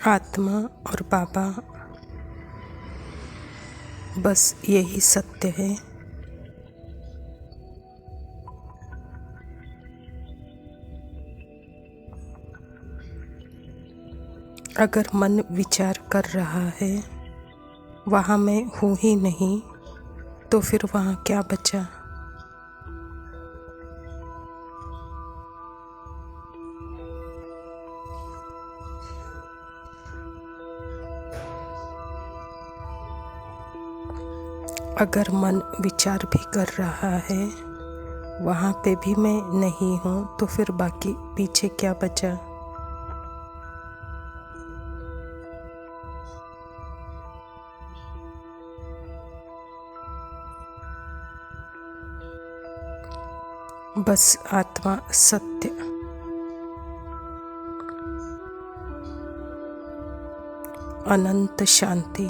आत्मा और बाबा, बस यही सत्य है। अगर मन विचार कर रहा है वहाँ मैं हूँ ही नहीं, तो फिर वहाँ क्या बचा। अगर मन विचार भी कर रहा है वहाँ पे भी मैं नहीं हूँ, तो फिर बाकी पीछे क्या बचा। बस आत्मा सत्य, अनंत शांति।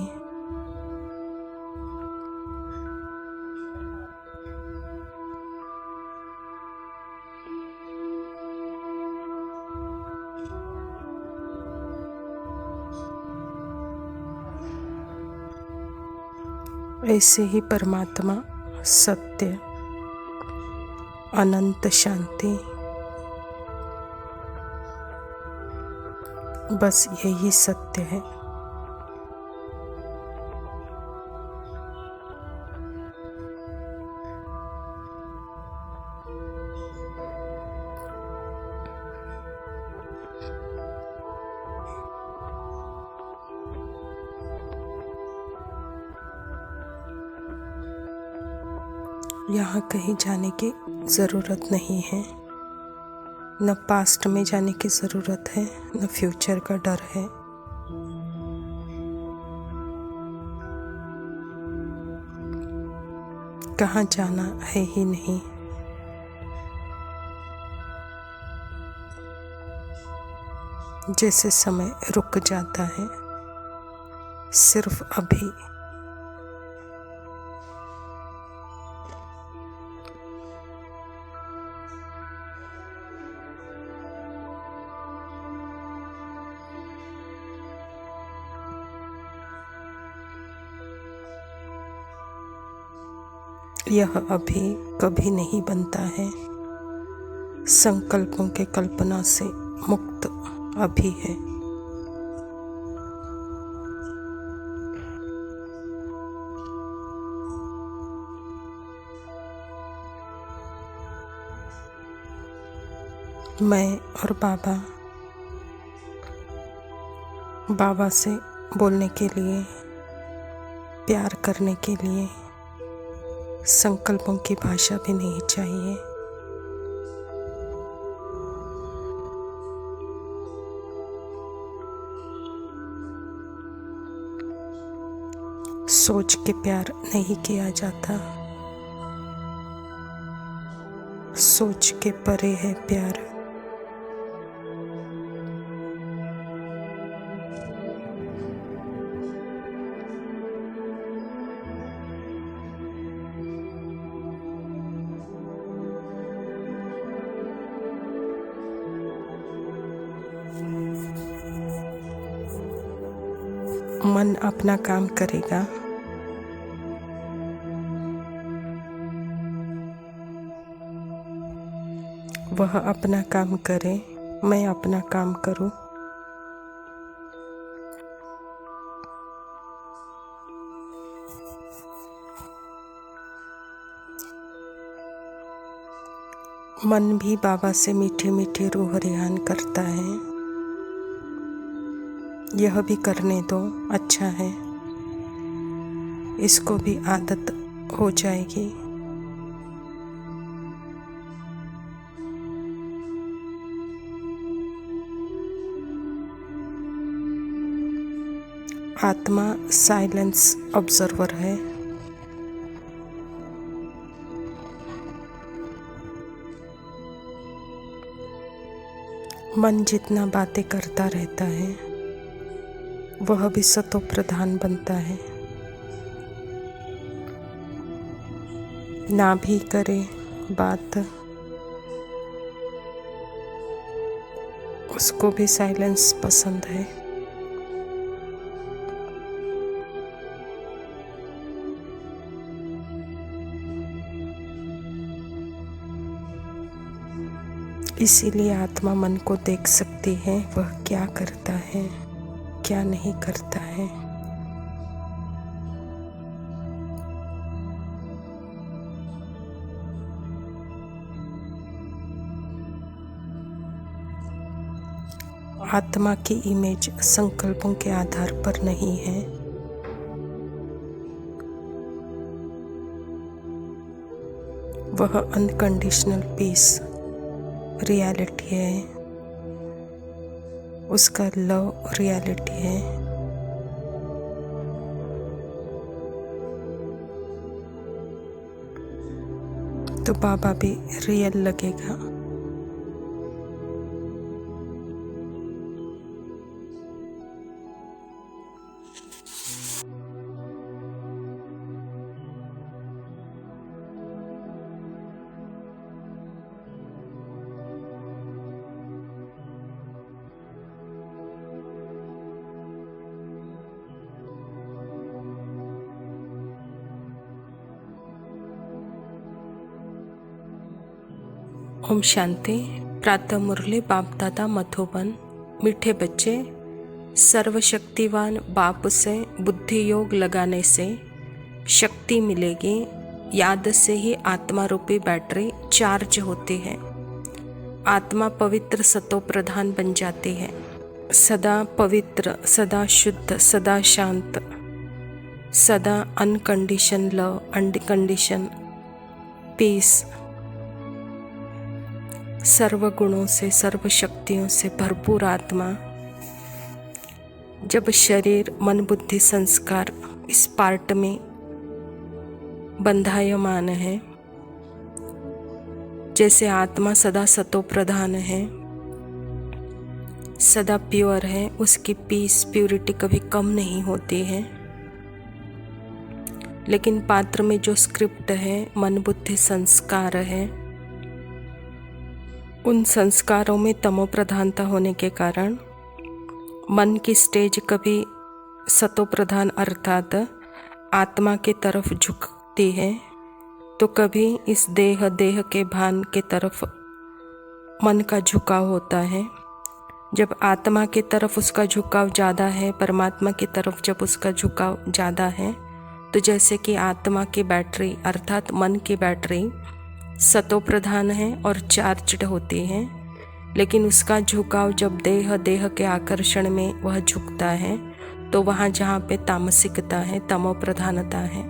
ऐसे ही परमात्मा सत्य, अनंत शांति, बस यही सत्य है। यहाँ कहीं जाने की ज़रूरत नहीं है, न पास्ट में जाने की ज़रूरत है, न फ्यूचर का डर है। कहाँ जाना है ही नहीं। जैसे समय रुक जाता है सिर्फ अभी। यह अभी कभी नहीं बनता है, संकल्पों के कल्पना से मुक्त अभी है। मैं और बाबा से बोलने के लिए, प्यार करने के लिए संकल्पों की भाषा भी नहीं चाहिए। सोच के प्यार नहीं किया जाता, सोच के परे है प्यार। मन अपना काम करेगा, वह अपना काम करे, मैं अपना काम करूं। मन भी बाबा से मीठे मीठे रूह रिहान करता है। यह भी करने दो, अच्छा है, इसको भी आदत हो जाएगी। आत्मा साइलेंस ऑब्जर्वर है। मन जितना बातें करता रहता है वह भी सतो प्रधान बनता है। ना भी करे बात, उसको भी साइलेंस पसंद है। इसीलिए आत्मा मन को देख सकती है वह क्या करता है, क्या नहीं करता है। आत्मा की इमेज संकल्पों के आधार पर नहीं है। वह अनकंडीशनल पीस रियलिटी है, उसका लव रियलिटी है। तो बाबा भी रियल लगेगा। ओम शांति। प्रातः मुरली बाप दादा मधुबन। मीठे बच्चे, सर्वशक्तिवान बाप से बुद्धि योग लगाने से शक्ति मिलेगी। याद से ही आत्मा रूपी बैटरी चार्ज होती है। आत्मा पवित्र सतो प्रधान बन जाती है। सदा पवित्र, सदा शुद्ध, सदा शांत, सदा अनकंडीशन लव, अनकंडीशन पीस, सर्व गुणों से, सर्व शक्तियों से भरपूर आत्मा जब शरीर मन बुद्धि संस्कार इस पार्ट में बंधायमान है, जैसे आत्मा सदा सतो प्रधान है, सदा प्योर है, उसकी पीस प्यूरिटी कभी कम नहीं होती है। लेकिन पात्र में जो स्क्रिप्ट है, मन बुद्धि संस्कार है, उन संस्कारों में तमो प्रधानता होने के कारण मन की स्टेज कभी सतो प्रधान अर्थात आत्मा के तरफ झुकती है, तो कभी इस देह के भान के तरफ मन का झुकाव होता है। जब आत्मा की तरफ उसका झुकाव ज़्यादा है, परमात्मा की तरफ जब उसका झुकाव ज़्यादा है, तो जैसे कि आत्मा की बैटरी अर्थात मन की बैटरी सतो प्रधान है और चार्जड होती है, लेकिन उसका झुकाव जब देह के आकर्षण में वह झुकता है, तो वहाँ जहाँ पे तामसिकता है, तमो प्रधानता है।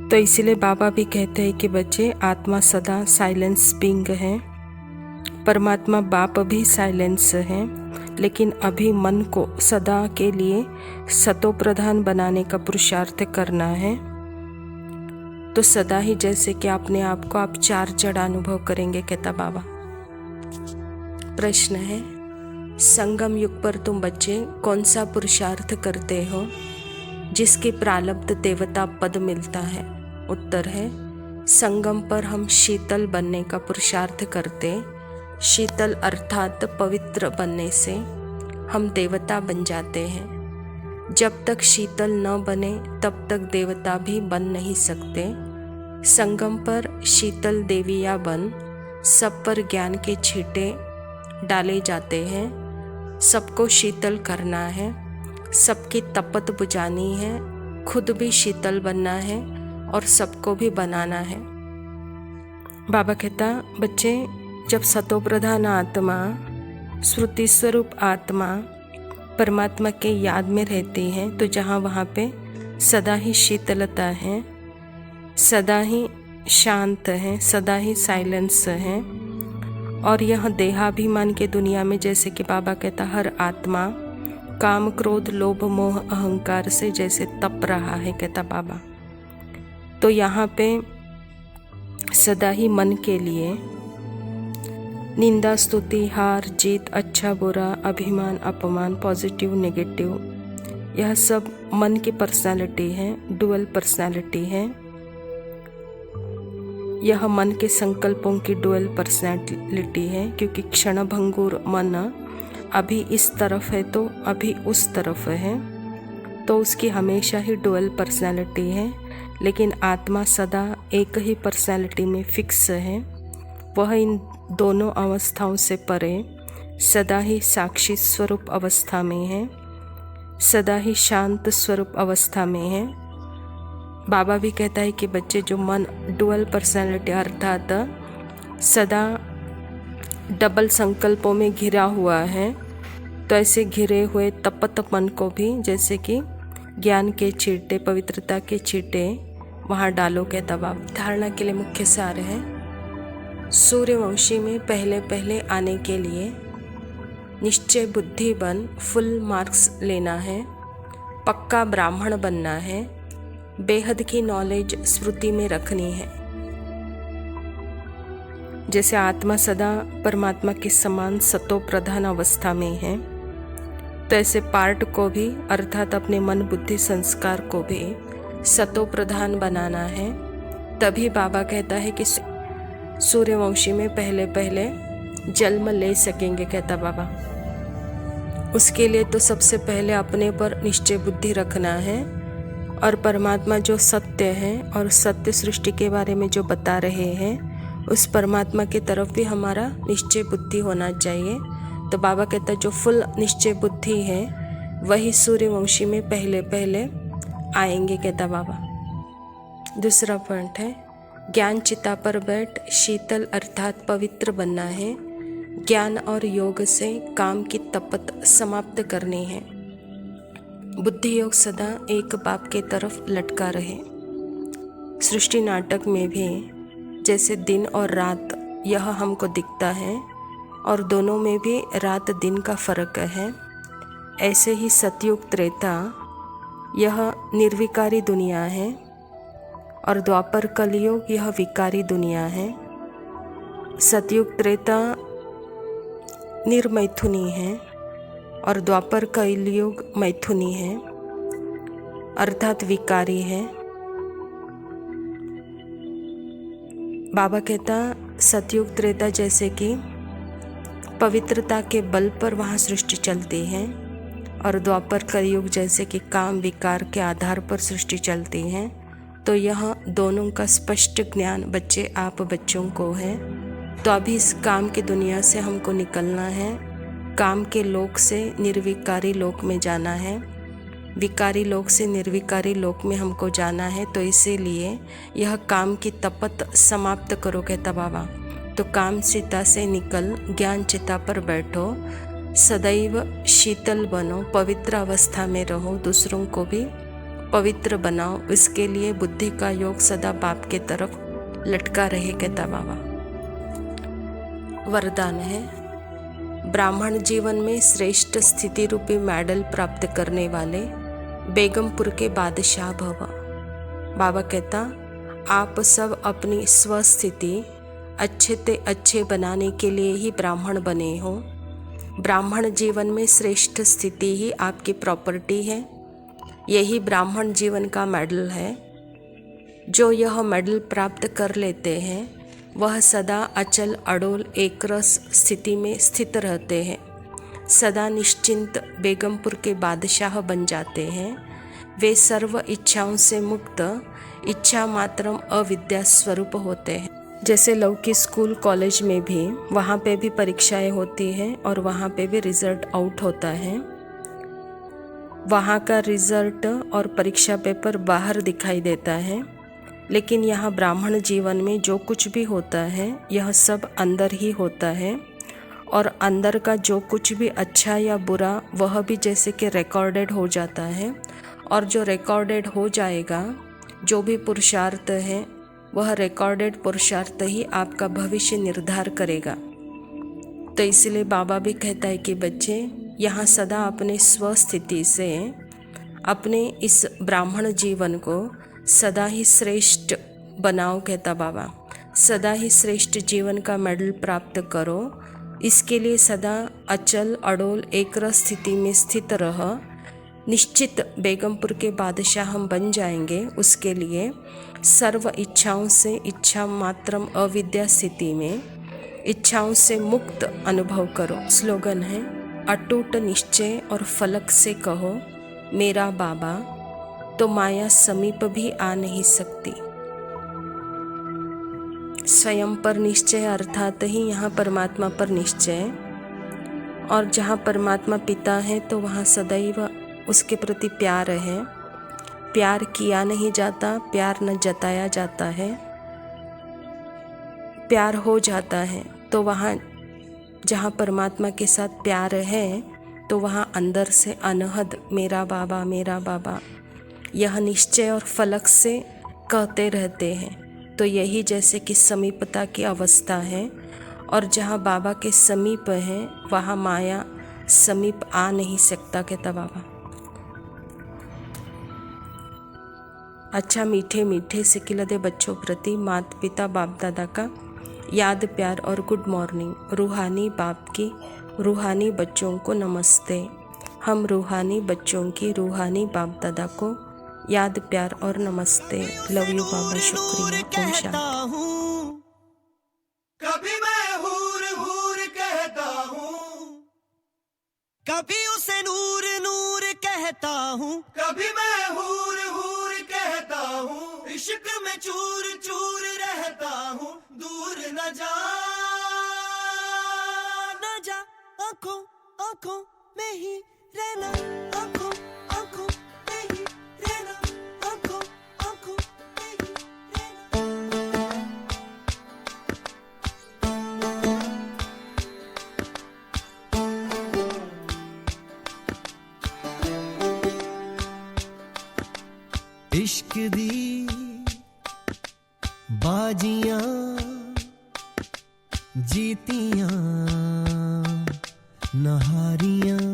तो इसीलिए बाबा भी कहते हैं कि बच्चे, आत्मा सदा साइलेंस बीइंग है, परमात्मा बाप भी साइलेंस है, लेकिन अभी मन को सदा के लिए सतो प्रधान बनाने का पुरुषार्थ करना है। तो सदा ही जैसे कि अपने आप को आप चार्जड अनुभव करेंगे, कहता बाबा। प्रश्न है, संगम युग पर तुम बच्चे कौन सा पुरुषार्थ करते हो जिसकी प्रारब्ध देवता पद मिलता है? उत्तर है, संगम पर हम शीतल बनने का पुरुषार्थ करते। शीतल अर्थात पवित्र बनने से हम देवता बन जाते हैं। जब तक शीतल न बने तब तक देवता भी बन नहीं सकते। संगम पर शीतल देविया बन सब पर ज्ञान के छींटे डाले जाते हैं। सबको शीतल करना है, सबकी तपत बुझानी है, खुद भी शीतल बनना है और सबको भी बनाना है। बाबा कहता, बच्चे जब सतोप्रधान आत्मा, श्रुति स्वरूप आत्मा परमात्मा के याद में रहती है, तो जहाँ वहाँ पे सदा ही शीतलता है, सदा ही शांत है, सदा ही साइलेंस है। और यह देहाभिमान के दुनिया में जैसे कि बाबा कहता, हर आत्मा काम क्रोध लोभ मोह अहंकार से जैसे तप रहा है, कहता बाबा। तो यहाँ पे सदा ही मन के लिए निंदा स्तुति हार जीत अच्छा बुरा अभिमान अपमान पॉजिटिव नेगेटिव, यह सब मन की पर्सनालिटी है, डुअल पर्सनालिटी है। यह मन के संकल्पों की डुअल पर्सनालिटी है, क्योंकि क्षण भंगुर मन अभी इस तरफ है तो अभी उस तरफ है, तो उसकी हमेशा ही डुअल पर्सनालिटी है। लेकिन आत्मा सदा एक ही पर्सनालिटी में फिक्स है, वह इन दोनों अवस्थाओं से परे सदा ही साक्षी स्वरूप अवस्था में है, सदा ही शांत स्वरूप अवस्था में है। बाबा भी कहता है कि बच्चे जो मन डुअल पर्सनालिटी अर्थात सदा डबल संकल्पों में घिरा हुआ है, तो ऐसे घिरे हुए तपत मन को भी जैसे कि ज्ञान के छींटे, पवित्रता के छींटे वहाँ डालो कहता बाबा। धारणा के लिए मुख्य सार है, सूर्यवंशी में पहले पहले आने के लिए निश्चय बुद्धि बन फुल मार्क्स लेना है, पक्का ब्राह्मण बनना है, बेहद की नॉलेज स्मृति में रखनी है। जैसे आत्मा सदा परमात्मा के समान सतो प्रधान अवस्था में है, तो ऐसे पार्ट को भी अर्थात अपने मन बुद्धि संस्कार को भी सतो प्रधान बनाना है। तभी बाबा कहता है कि सूर्यवंशी में पहले पहले जन्म ले सकेंगे कहता बाबा। उसके लिए तो सबसे पहले अपने पर निश्चय बुद्धि रखना है और परमात्मा जो सत्य है और सत्य सृष्टि के बारे में जो बता रहे हैं उस परमात्मा की तरफ भी हमारा निश्चय बुद्धि होना चाहिए। तो बाबा कहता है जो फुल निश्चय बुद्धि है वही सूर्यवंशी में पहले पहले आएंगे कहता बाबा। दूसरा पॉइंट है, ज्ञान चिता पर बैठ शीतल अर्थात पवित्र बनना है, ज्ञान और योग से काम की तपत समाप्त करनी है। बुद्धि योग सदा एक बाप के तरफ लटका रहे। सृष्टि नाटक में भी जैसे दिन और रात यह हमको दिखता है और दोनों में भी रात दिन का फर्क है, ऐसे ही सतयुग त्रेता यह निर्विकारी दुनिया है और द्वापर कलयुग यह विकारी दुनिया है। सतयुग त्रेता निर्मैथुनी है और द्वापर कलयुग मैथुनी है अर्थात विकारी है। बाबा कहता सतयुग त्रेता जैसे कि पवित्रता के बल पर वहाँ सृष्टि चलती है और द्वापर कलयुग जैसे कि काम विकार के आधार पर सृष्टि चलती है। तो यह दोनों का स्पष्ट ज्ञान आप बच्चों को है। तो अभी इस काम की दुनिया से हमको निकलना है, काम के लोक से निर्विकारी लोक में जाना है, विकारी लोक से निर्विकारी लोक में हमको जाना है। तो इसीलिए यह काम की तपत समाप्त करो कहता बाबा। तो काम चिता से निकल ज्ञान चिता पर बैठो, सदैव शीतल बनो, पवित्र अवस्था में रहो, दूसरों को भी पवित्र बनाओ। इसके लिए बुद्धि का योग सदा बाप के तरफ लटका रहे कहता बाबा। वरदान है, ब्राह्मण जीवन में श्रेष्ठ स्थिति रूपी मेडल प्राप्त करने वाले बेगमपुर के बादशाह भव। बाबा कहता आप सब अपनी स्वस्थिति अच्छे ते अच्छे बनाने के लिए ही ब्राह्मण बने हो। ब्राह्मण जीवन में श्रेष्ठ स्थिति ही आपकी प्रॉपर्टी है, यही ब्राह्मण जीवन का मेडल है। जो यह मेडल प्राप्त कर लेते हैं वह सदा अचल अडोल एकरस स्थिति में स्थित रहते हैं, सदा निश्चिंत बेगमपुर के बादशाह बन जाते हैं। वे सर्व इच्छाओं से मुक्त इच्छा मात्रम अविद्या स्वरूप होते हैं। जैसे लौकिक स्कूल कॉलेज में भी वहाँ पे भी परीक्षाएं होती हैं और वहाँ पे भी रिजल्ट आउट होता है। वहाँ का रिजल्ट और परीक्षा पेपर बाहर दिखाई देता है, लेकिन यहाँ ब्राह्मण जीवन में जो कुछ भी होता है यह सब अंदर ही होता है और अंदर का जो कुछ भी अच्छा या बुरा वह भी जैसे कि रिकॉर्डेड हो जाता है। और जो रिकॉर्डेड हो जाएगा, जो भी पुरुषार्थ है वह रिकॉर्डेड पुरुषार्थ ही आपका भविष्य निर्धार करेगा। तो इसलिए बाबा भी कहता है कि बच्चे यहाँ सदा अपने स्वस्थिति से अपने इस ब्राह्मण जीवन को सदा ही श्रेष्ठ बनाओ कहता बाबा। सदा ही श्रेष्ठ जीवन का मेडल प्राप्त करो। इसके लिए सदा अचल अडोल एकरस स्थिति में स्थित रह। निश्चित बेगमपुर के बादशाह हम बन जाएंगे। उसके लिए सर्व इच्छाओं से इच्छा मात्रम अविद्या स्थिति में इच्छाओं से मुक्त अनुभव करो। स्लोगन है, अटूट निश्चय और फलक से कहो मेरा बाबा, तो माया समीप भी आ नहीं सकती। स्वयं पर निश्चय अर्थात ही यहाँ परमात्मा पर निश्चय, और जहाँ परमात्मा पिता है तो वहाँ सदैव उसके प्रति प्यार है। प्यार किया नहीं जाता, प्यार न जताया जाता है, प्यार हो जाता है। तो वहाँ जहाँ परमात्मा के साथ प्यार है तो वहाँ अंदर से अनहद मेरा बाबा यह निश्चय और फलक से कहते रहते हैं। तो यही जैसे कि समीपता की अवस्था है, और जहाँ बाबा के समीप है वहाँ माया समीप आ नहीं सकता, कहता बाबा। अच्छा मीठे मीठे सिकिलदे बच्चों प्रति माता पिता बाप दादा का याद प्यार और गुड मॉर्निंग। रूहानी बाप की रूहानी बच्चों को नमस्ते। हम रूहानी बच्चों की रूहानी बाप दादा को याद प्यार और नमस्ते। लव यू बाबा, शुक्रिया। ओम शांति। कभी मैं हूर हूर कहता हूँ, कभी उसे नूर नूर कहता हूँ, कभी मैं हूर हूर कहता हूँ, इश्क में चूर चूर रहता हूँ। दूर न जा आंखों आंखों में ही रहना, आंखों आंखों में ही रहना, आंखों आंखों में ही रहना। इश्क दी बाजियां जीतियां नहारियां,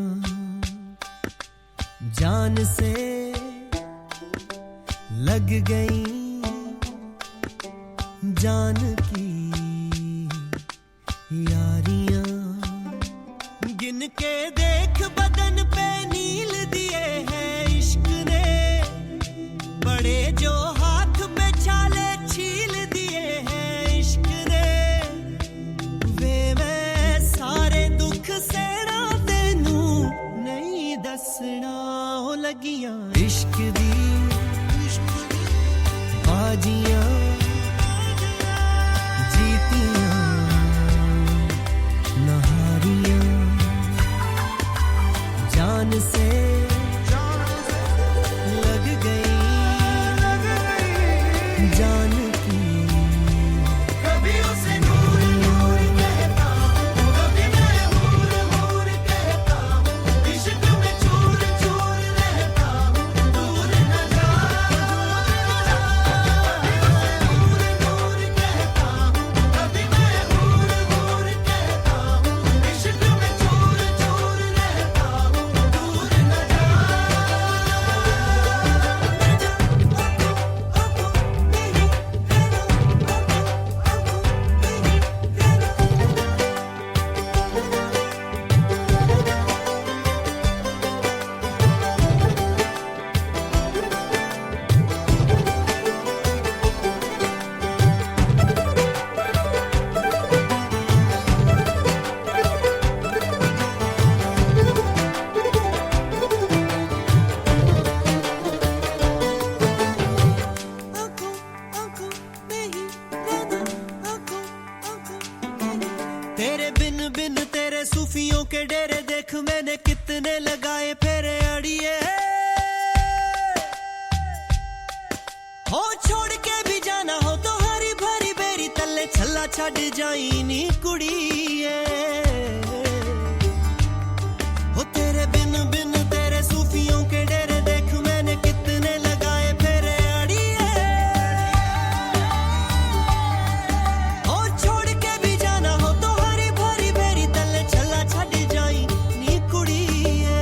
जान से लग गई जान की यारियां। गिन के देख बदन पे नील दिए हैं इश्क ने, बड़े जो हाथ पे छाले छील दिए हैं इश्क ने। वे मैं सारे दुख सेड़ा तेनू नहीं दसना हो लगियां। इश्क दी बाजियां जीतियां नहारियां, जान से लग गई जान की। कभी उसे नूर नूर कहता हूँ, कभी मैं हूर हूर कहता हूँ, इश्क में चूर चूर रहता हूँ। दूर न जा नूर नूर कहता हूँ, कभी मैं हूर हूर कहता हूँ, इश्क में चूर चूर रहता हूँ। दूर न जा तेरे बिन बिन तेरे सूफियों के डेरे देख मैंने कितने लगाए फेरे अड़िए। हो छोड़ के भी जाना हो तो हरी भरी बेरी तले छल्ला छड़ जाई नी कुड़िए। हो तेरे बिन बिन तेरे सूफियों के डेरे देख मैंने कितने लगाए फेरे अड़िए। हो छोड़ के भी जाना हो तो हरी भरी बेरी तले छल्ला छड़ जाई नी कुड़िए।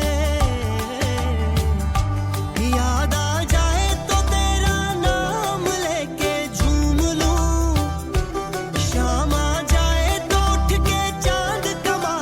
याद आ जाए तो तेरा नाम लेके झूम लूं, शाम आ जाए तो उठ के चांद कमा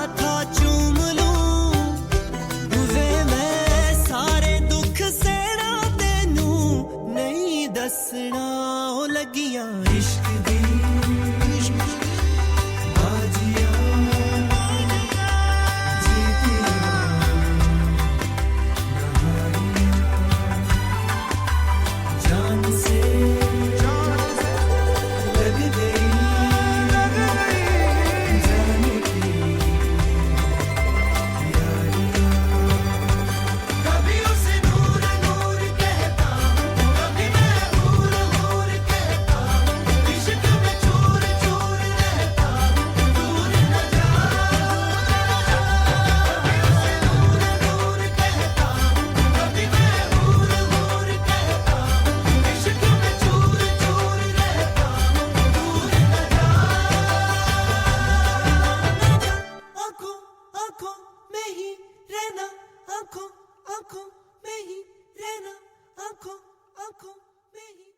आंखों में ही रहना, आंखों आंखों में ही